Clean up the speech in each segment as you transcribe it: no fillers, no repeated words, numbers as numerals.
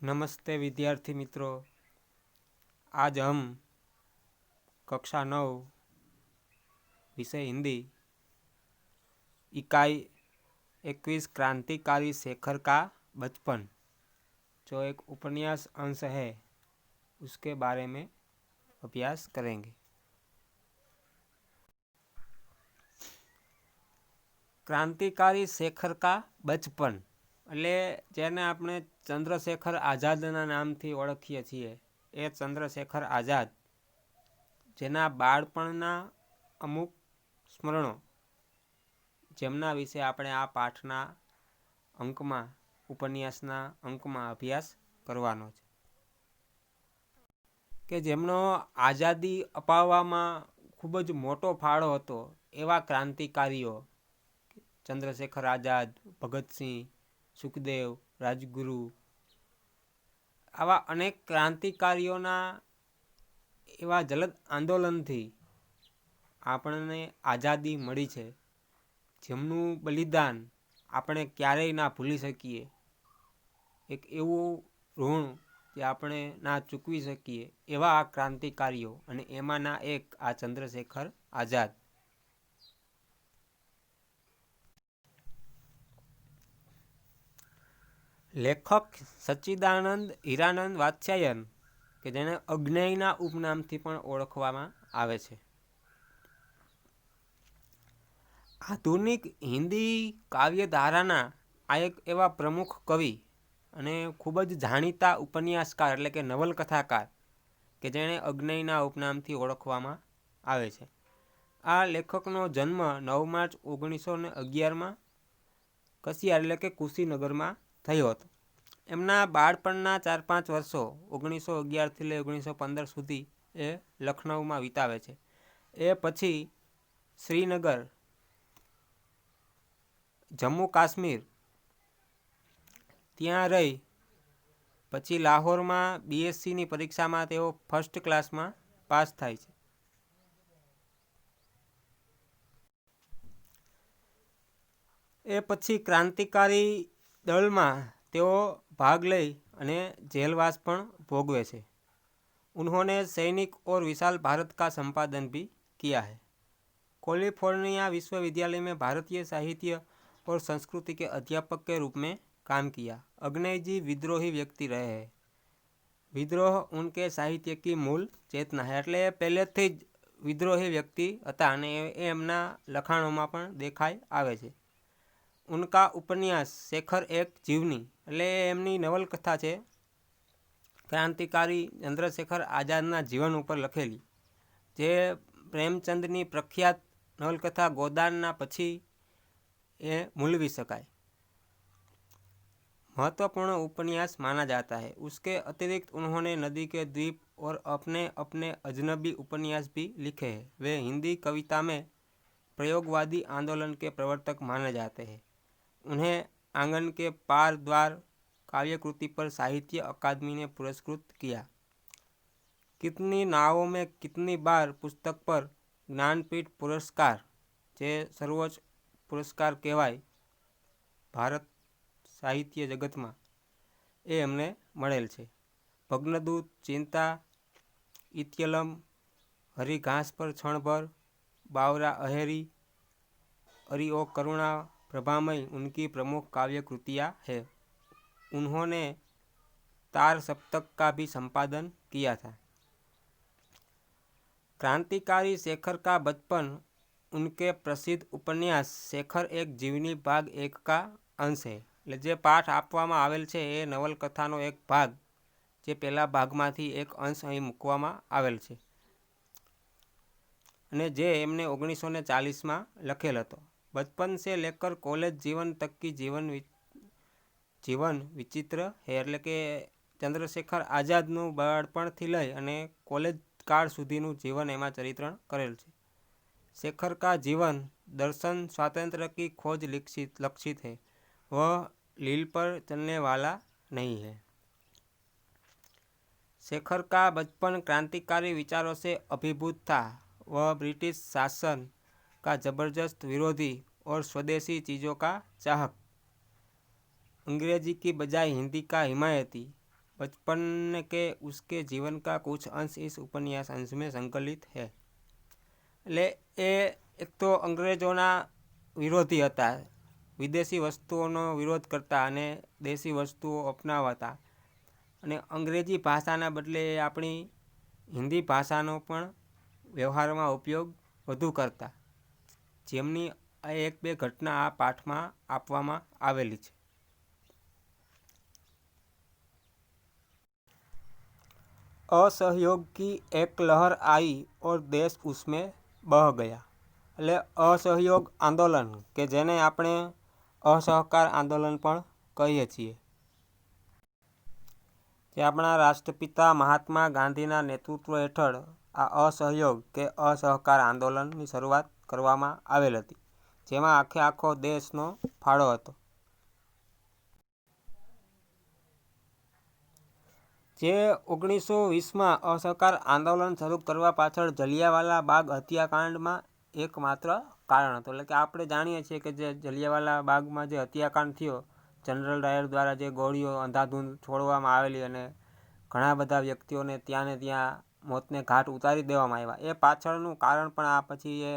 नमस्ते विद्यार्थी मित्रों। आज हम कक्षा 9 विषय हिंदी इकाई 21 क्रांतिकारी शेखर का बचपन जो एक उपन्यास अंश है उसके बारे में अभ्यास करेंगे। क्रांतिकारी शेखर का बचपन એટલે જેને આપણે ચંદ્રશેખર આઝાદના નામથી ઓળખીએ છીએ એ ચંદ્રશેખર આઝાદ જેના બાળપણના અમુક સ્મરણો જેમના વિશે આપણે આ પાઠના અંકમાં ઉપન્યાસના અંકમાં અભ્યાસ કરવાનો છે કે જેમનો આઝાદી અપાવવામાં ખૂબ જ મોટો ફાળો હતો એવા ક્રાંતિકારીઓ ચંદ્રશેખર આઝાદ, ભગતસિંહ, સુખદેવ, રાજગુરુ આવા અનેક ક્રાંતિકારીઓના એવા જલદ આંદોલનથી આપણને આઝાદી મળી છે, જેમનું બલિદાન આપણે ક્યારેય ના ભૂલી શકીએ। એક એવું ઋણ જે આપણે ના ચૂકવી શકીએ એવા આ ક્રાંતિકારીઓ અને એમાંના એક આ ચંદ્રશેખર આઝાદ। લેખક સચ્ચિદાનંદ હીરાનંદ વાત્સ્યાયન કે જેને અજ્ઞેયના ઉપનામથી પણ ઓળખવામાં આવે છે, આધુનિક હિન્દી કાવ્યધારાના આ એક એવા પ્રમુખ કવિ અને ખૂબ જ જાણીતા ઉપન્યાસકાર એટલે કે નવલકથાકાર કે જેણે અજ્ઞેયના ઉપનામથી ઓળખવામાં આવે છે। આ લેખકનો જન્મ 9 માર્ચ 1911 કસિયાર એટલે કે કુશીનગરમાં થયો હતો। એમના બાળપણના 4-5 વર્ષો 1911થી લઈ 1915 સુધી એ લખનૌમાં વિતાવે છે। એ પછી શ્રીનગર, જમ્મુ કાશ્મીર ત્યાં રહી પછી લાહોરમાં BScની પરીક્ષામાં તેઓ ફર્સ્ટ ક્લાસમાં પાસ થાય છે। એ પછી ક્રાંતિકારી દળમાં તેઓ भाग लई અને जेलवास पण भोगवे छे। उन्होंने सैनिक और विशाल भारत का संपादन भी किया है। कैलिफोर्निया विश्वविद्यालय में भारतीय साहित्य और संस्कृति के अध्यापक के रूप में काम किया। अग्नेय जी विद्रोही व्यक्ति रहे हैं। विद्रोह उनके साहित्य की मूल चेतना है, एटले पहलेथी ज विद्रोही व्यक्ति हता अने एमना लखाणोमां पण देखाय आवे छे। उनका उपन्यास शेखर एक जीवनी એટલે એમની નવલકથા છે ક્રાંતિકારી ચંદ્રશેખર આઝાદના જીવન ઉપર લખેલી, જે પ્રેમચંદની પ્રખ્યાત નવલકથા ગોદાનના પછી એ મૂલવી શકાય महत्वपूर्ण उपन्यास माना जाता है। उसके अतिरिक्त उन्होंने नदी के द्वीप और अपने अपने अजनबी उपन्यास भी लिखे हैं। वे हिंदी कविता में प्रयोगवादी आंदोलन के प्रवर्तक माने जाते हैं। उन्हें आंगन के पार द्वार काव्यकृति पर साहित्य अकादमी ने पुरस्कृत किया। कितनी नावों में कितनी बार पुस्तक पर ज्ञानपीठ पुरस्कार जे सर्वोच्च पुरस्कार कहवाय भारत साहित्य जगत में ए एमने मळेल छे। भग्नदूत, चिंता, इत्यलम, हरी घास पर क्षणभर, बावरा अहेरी, अरि ओ करुणा, प्रभामय उनकी प्रमुख काव्य कृतियाँ है। उन्होंने तार सप्तक का भी संपादन किया था। क्रांतिकारी शेखर का बचपन उनके प्रसिद्ध उपन्यास शेखर एक जीवनी भाग 1 का अंश है। એટલે જે પાઠ આપવામાં આવેલ છે એ નવલકથાનો એક ભાગ, જે પહેલા ભાગમાંથી એક અંશ અહીં મૂકવામાં આવેલ છે અને જે એમને 1940માં લખેલ હતો। बचपन से लेकर कॉलेज जीवन तक की जीवन विचित्र है। એટલે કે ચંદ્રશેખર આઝાદનું બાળપણથી લઈ અને કોલેજ કાળ સુધીનું जीवन એમાં ચરિત્રણ કરેલ છે। शेखर का जीवन दर्शन स्वातंत्र्य की खोज लक्षित है। वह लील पर चलने वाला नहीं है। शेखर का बचपन क्रांतिकारी विचारों से अभिभूत था। वह ब्रिटिश शासन का जबरदस्त विरोधी और स्वदेशी चीज़ों का चाहक, अंग्रेजी की बजाय हिंदी का हिमायती, बचपन के उसके जीवन का कुछ अंश इस उपन्यास अंश में संकलित है। એટલે એ એક તો અંગ્રેજોના વિરોધી હતા, વિદેશી વસ્તુઓનો વિરોધ કરતા અને દેશી વસ્તુઓ અપનાવતા, અને અંગ્રેજી ભાષાના બદલે આપણી હિન્દી ભાષાનો પણ વ્યવહારમાં ઉપયોગ વધુ કરતા, જેમની આ એક બે ઘટના આ પાઠમાં આપવામાં આવેલી છે। असहयोग की एक लहर आई और देश उसमें बह गया। એટલે અસહયોગ આંદોલન કે જેને આપણે અસહકાર આંદોલન પણ કહીએ છીએ, જે આપણા રાષ્ટ્રપિતા મહાત્મા ગાંધીના નેતૃત્વ હેઠળ આ અસહયોગ કે અસહકાર આંદોલનની શરૂઆત કરવામાં આવેલ હતી, જેમાં આખો દેશનો ફાળો હતો। જે 1920માં અસહકાર આંદોલન શરૂ કરવા પાછળ જલિયાવાલા બાગ હત્યાકાંડમાં એકમાત્ર કારણ હતું। એટલે કે આપણે જાણીએ છીએ કે જે જલિયાવાલા બાગમાં જે હત્યાકાંડ થયો, જનરલ ડાયર દ્વારા જે ગોળીઓ અંધાધૂંધ છોડવામાં આવેલી અને ઘણા બધા વ્યક્તિઓને ત્યાં ને ત્યાં મોતને ઘાટ ઉતારી દેવામાં આવ્યા, એ પાછળનું કારણ પણ આ પછી એ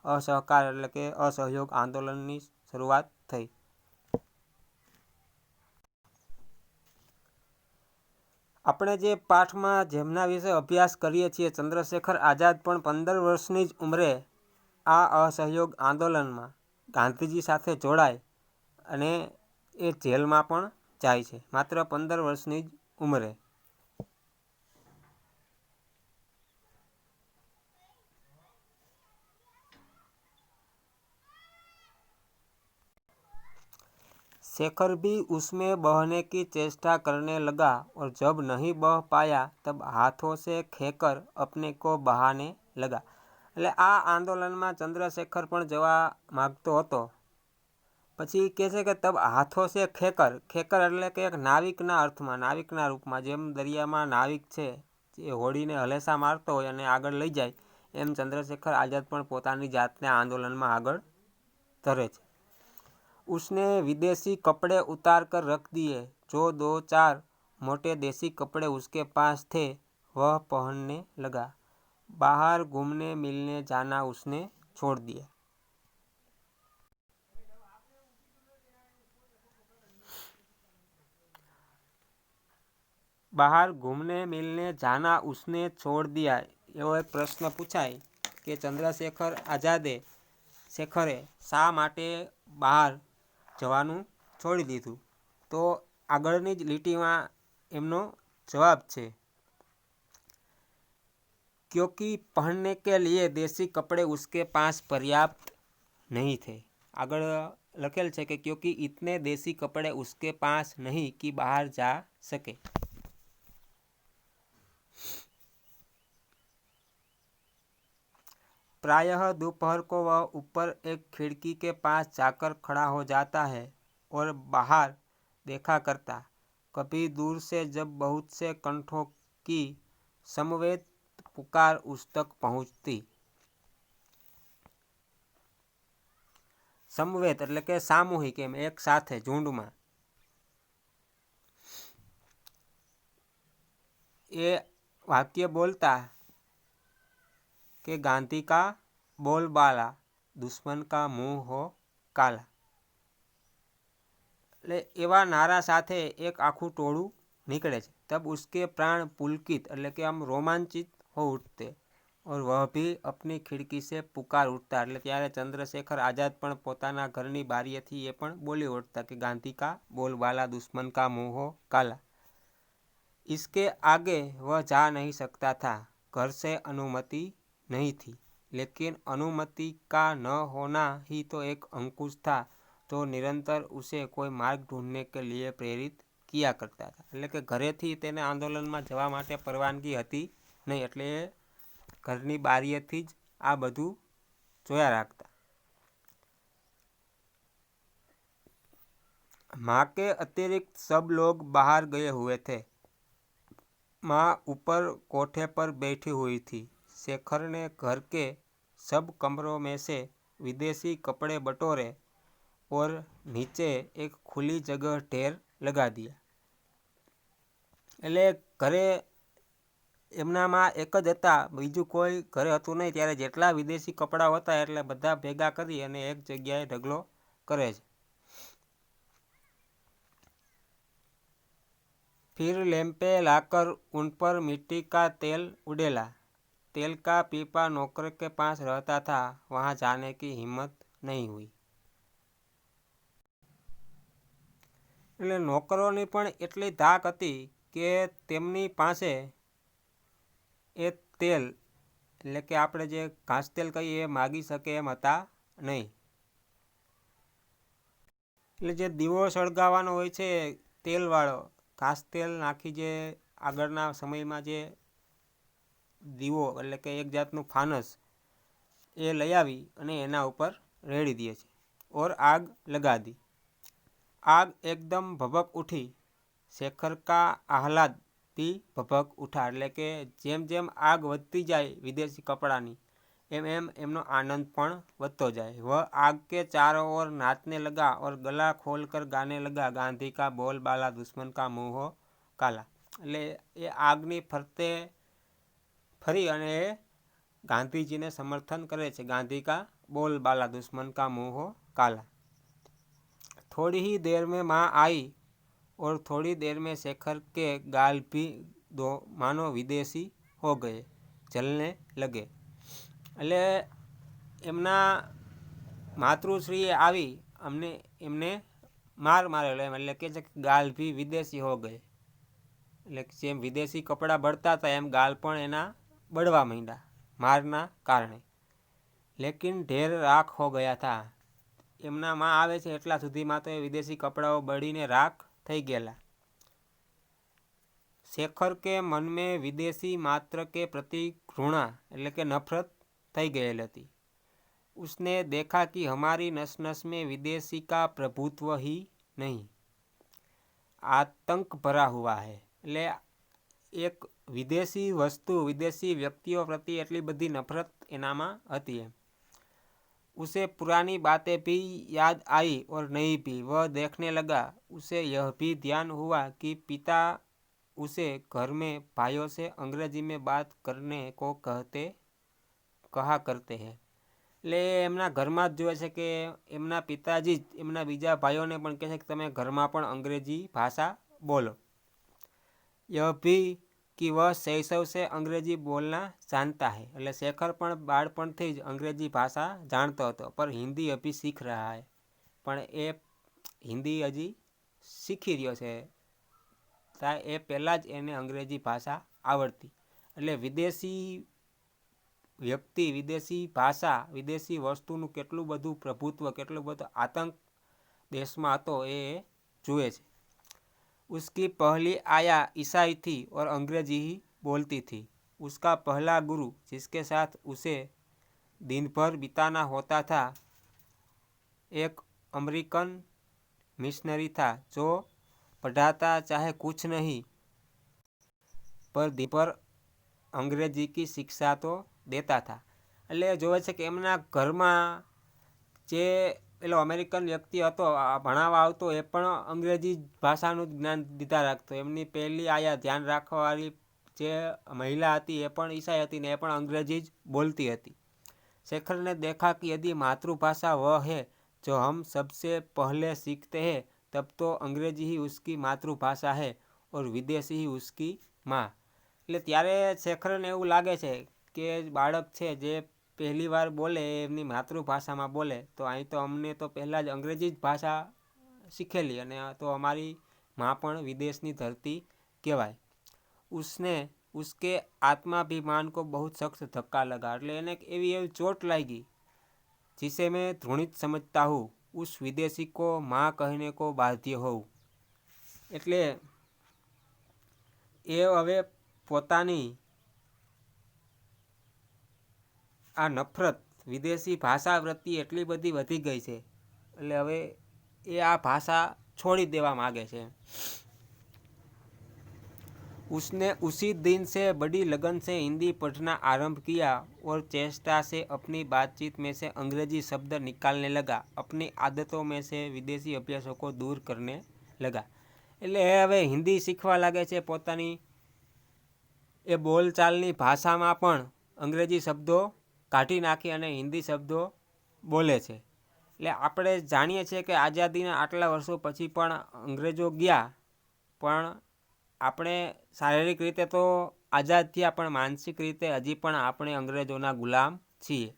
અસહકાર એટલે કે અસહયોગ આંદોલનની શરૂઆત થઈ। આપણે જે પાઠમાં જેમના વિશે અભ્યાસ કરીએ છીએ, ચંદ્રશેખર આઝાદ પણ 15 વર્ષની જ ઉંમરે આ અસહયોગ આંદોલનમાં ગાંધીજી સાથે જોડાય અને એ જેલમાં પણ જાય છે, માત્ર 15 વર્ષની જ ઉંમરે। शेखर भी उसमें बहने की चेष्टा करने लगा और जब नहीं बह पाया तब हाथों से खेकर अपने को बहाने लगा। એટલે આ આંદોલનમાં ચંદ્રશેખર પણ જવા માગતો હતો, પછી કહે છે કે તબ હાથો સે ખેકર, ખેકર એટલે કે એક નાવિકના અર્થમાં, નાવિકના રૂપમાં, જેમ દરિયામાં નાવિક છે જે હોડીને હલેસા મારતો હોય અને આગળ લઈ જાય, એમ ચંદ્રશેખર આઝાદ પણ પોતાની જાતને આંદોલનમાં આગળ ધરે છે। उसने विदेशी कपड़े उतार कर रख दिए, जो 2-4 मोटे देसी कपड़े उसके पास थे वह पहनने लगा। बाहर घूमने मिलने जाना उसने छोड़ दिया। બહાર ઘૂમને મિલને જાના ઉસને છોડ દિયા, એવો એક પ્રશ્ન પૂછાય કે ચંદ્રશેખર આઝાદે શેખરે શા માટે બહાર જવાનું છોડી દીધું, તો આગળની જ લીટીમાં એમનો જવાબ છે, क्योंकि पहनने के लिए देसी कपड़े उसके पास पर्याप्त नहीं थे। આગળ લખેલ છે કે क्योंकि इतने देसी कपड़े उसके पास नहीं कि बाहर जा सके। प्रायः दोपहर को वह ऊपर एक खिड़की के पास जाकर खड़ा हो जाता है और बाहर देखा करता। कभी दूर से जब बहुत से कंठों की समवेत पुकार उस तक पहुँचती। समवेत એટલે કે સામૂહિક, એમ એક સાથે ઝુંડમાં, એ વાક્ય બોલતા કે ગાંધી का बोलबाला दुश्मन का मुंह हो काला। એટલે એવા નારા સાથે એક આખું ટોળું નીકળે છે। तब उसके प्राण पुलकित એટલે કે આમ રોમાંચિત हो उठते और वह भी अपनी खिड़की से पुकार उठता। એટલે ત્યારે ચંદ્રશેખર આઝાદ પણ પોતાના ઘરની બારીએથી એ પણ બોલી ઉઠતા કે ગાંધી का बोलबाला दुश्मन का मुंह हो काला। इसके आगे वह जा नहीं सकता था, घर से अनुमति नहीं थी, लेकिन अनुमति का न होना ही तो एक अंकुश था जो निरंतर उसे कोई मार्ग ढूंढने के लिए प्रेरित किया करता था। એટલે કે ઘરેથી તેને આંદોલનમાં જવા માટે પરવાનગી હતી નહીં, એટલે એ ઘરની બારીએથી જ આ બધું જોયા રાખતા। माँ के अतिरिक्त सब लोग बाहर गए हुए थे। माँ ऊपर कोठे पर बैठी हुई थी। शेखर ने घर के सब कमरों में से विदेशी कपड़े बटोरे और नीचे एक खुली जगह ढेर लगा दिया। એટલે ઘરે એમનામાં એક જ હતા, બીજું કોઈ ઘરે હતું નહીં. ત્યારે જેટલા વિદેશી કપડાં હતા એટલે બધા ભેગા કરી અને એક જગ્યાએ ઢગલો કરે છે. फिर लैंपे लाकर उन पर मिट्टी का तेल उड़ेला। तेल का पीपा नौकर के पास रहता था, वहाँ जाने की हिम्मत नहीं हुई। એટલે નોકરોની પણ એટલી ધાક હતી કે તેમની પાસે એ તેલ એટલે કે આપણે જે ઘાસ તેલ કહીએ એ માગી શકે એમ હતા નહીં. એટલે જે દીવો સળગાવવાનો હોય છે તેલવાળો, ઘાસ તેલ નાખી જે આગળના સમયમાં જે દીવો એટલે કે એક જાતનું ફાનસ એ લઈ આવી અને એના ઉપર રેડી દે છે. और आग लगा दी। आग एकदम भभक उठी। शेखर का आह्लाद भी भभक उठा। એટલે કે જેમ જેમ આગ વધતી જાય વિદેશી કપડાની एम एम एमनो आनंद पण વધતો જાય। वह आग के चारों ओर नाचने लगा और गला खोलकर गाने लगा, गांधी का बोल बाला दुश्मन का मुंह हो काला। એટલે એ આગની ફરતે ફરી અને એ ગાંધીજીને સમર્થન કરે છે, गांधी का बोल बाला दुश्मन का मुंह हो काला। थोड़ी ही देर में माँ आई और थोड़ी देर में शेखर के गाल भी दो मानो विदेशी हो गए, जलने लगे। એટલે એમના માતૃશ્રીએ આવી અમને એમને માર મારેલો એમ, એટલે કે છે કે ગાલ ભી વિદેશી હો ગયે, એટલે જેમ વિદેશી કપડાં બળતા હતા એમ ગાલ પણ એના બળવા માંડ્યા મારના કારણે। લેકિન ઢેર રાખ હો ગયા था। એમના માં આવે છે એટલા સુધીમાં તો એ વિદેશી કપડાઓ બળીને રાખ થઈ ગયેલા। शेखर के मन में विदेशी मात्र के प्रति घृणा એટલે કે નફરત થઈ ગયેલ હતી। उसने देखा कि हमारी नस नस में विदेशी का प्रभुत्व ही नहीं, आतंक भरा हुआ है। એટલે એક વિદેશી વસ્તુ વિદેશી વ્યક્તિઓ પ્રતિ એટલી બધી નફરત એનામાં હતી એમ। उसे पुरानी बातें भी याद आई और नहीं भी। वह देखने लगा। उसे यह भी ध्यान हुआ कि पिता उसे घर में भाइयों से अंग्रेजी में बात करने को कहा करते हैं। એટલે એમના ઘરમાં જ જોવે છે કે એમના પિતાજી જ એમના બીજા ભાઈઓને પણ કહે છે કે તમે ઘરમાં પણ અંગ્રેજી ભાષા બોલો। यह भी कि वह शैशव से अंग्रेजी बोलना जानता है। એટલે શેખર પણ બાળપણથી જ અંગ્રેજી ભાષા જાણતો હતો, पर हिंदी अभी सीख रहा है। પણ એ હિન્દી હજી શીખી રહ્યો છે, એ પહેલાં જ એને અંગ્રેજી ભાષા આવડતી। એટલે વિદેશી વ્યક્તિ, વિદેશી ભાષા, વિદેશી વસ્તુનું કેટલું બધું પ્રભુત્વ, કેટલું બધું આતંક દેશમાં હતો એ જુએ છે। उसकी पहली आया ईसाई थी और अंग्रेजी ही बोलती थी। उसका पहला गुरु जिसके साथ उसे दिन भर बिताना होता था एक अमेरिकन मिशनरी था, जो पढ़ाता चाहे कुछ नहीं पर दिन भर अंग्रेजी की शिक्षा तो देता था। એટલે જોવે છે કે એમના ઘરમાં જે પેલો અમેરિકન વ્યક્તિ હતો ભણાવવા આવતો એ પણ અંગ્રેજી ભાષાનું જ્ઞાન દીધા રાખતો। એમની પહેલી આયા ધ્યાન રાખવાવાળી જે મહિલા હતી એ પણ ઈસાઈ હતી ને એ પણ અંગ્રેજી જ બોલતી હતી। शेखर ने देखा कि यदि मातृभाषा वह है जो हम सबसे पहले सीखते हैं, तब तो अंग्रेजी ही उसकी मातृभाषा है और विदेशी ही उसकी माँ। એટલે ત્યારે શેખરને એવું લાગે છે કે બાળક છે જે પહેલી વાર બોલે એમની માતૃભાષામાં બોલે તો અહીં તો અમને તો પહેલાં જ અંગ્રેજી જ ભાષા શીખેલી અને તો અમારી माँ પણ વિદેશની ધરતી કહેવાય। उसने उसके आत्माभिमान को बहुत सख्त धक्का लगा। એટલે એને એવી એવી ચોટ લાગી जिसे मैं घृणित समझता हूँ, उस विदेशी को माँ कहने को बाध्य होऊँ। એટલે એ હવે પોતાની આ નફરત વિદેશી ભાષા પ્રત્યે એટલી બધી વધી ગઈ છે એટલે હવે એ આ ભાષા છોડી દેવા માગે છે। उसने उसी दिन से बड़ी लगन से हिंदी पढ़ना आरंभ किया और चेष्टा से अपनी बातचीत में से अंग्रेजी शब्द निकालने लगा, अपनी आदतों में से विदेशी अभ्यासों को दूर करने लगा। એટલે એ હવે હિન્દી શીખવા લાગે છે, પોતાની એ બોલચાલની ભાષામાં પણ અંગ્રેજી શબ્દો કાઢી નાખી અને હિન્દી શબ્દો બોલે છે. એટલે આપણે જાણીએ છીએ કે આઝાદીના આટલા વર્ષો પછી પણ અંગ્રેજો ગયા, પણ આપણે શારીરિક રીતે તો આઝાદ થયા, પણ માનસિક રીતે હજી પણ આપણે અંગ્રેજોના ગુલામ છીએ.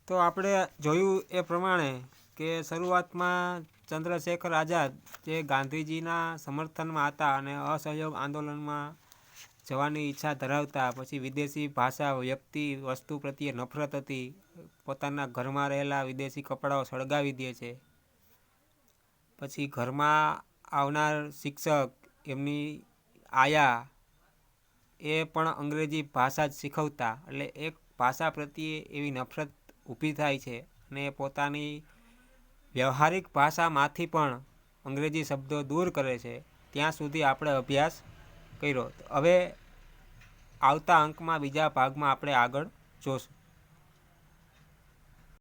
તો આપણે જોયું એ પ્રમાણે કે શરૂઆતમાં ચંદ્રશેખર આઝાદ જે ગાંધીજીના સમર્થનમાં હતા અને અસહયોગ આંદોલનમાં જવાની ઈચ્છા ધરાવતા, પછી વિદેશી ભાષા, વ્યક્તિ, વસ્તુ પ્રત્યે નફરત હતી, પોતાના ઘરમાં રહેલા વિદેશી કપડાઓ સળગાવી દે છે, પછી ઘરમાં આવનાર શિક્ષક એમની આયા એ પણ અંગ્રેજી ભાષા જ શીખવતા, એટલે એક ભાષા પ્રત્યે એવી નફરત ઊભી થાય છે અને પોતાની વ્યવહારિક ભાષામાંથી પણ અંગ્રેજી શબ્દો દૂર કરે છે. ત્યાં સુધી આપણે અભ્યાસ કર્યો. હવે આવતા અંકમાં બીજા ભાગમાં આપણે આગળ જોશું.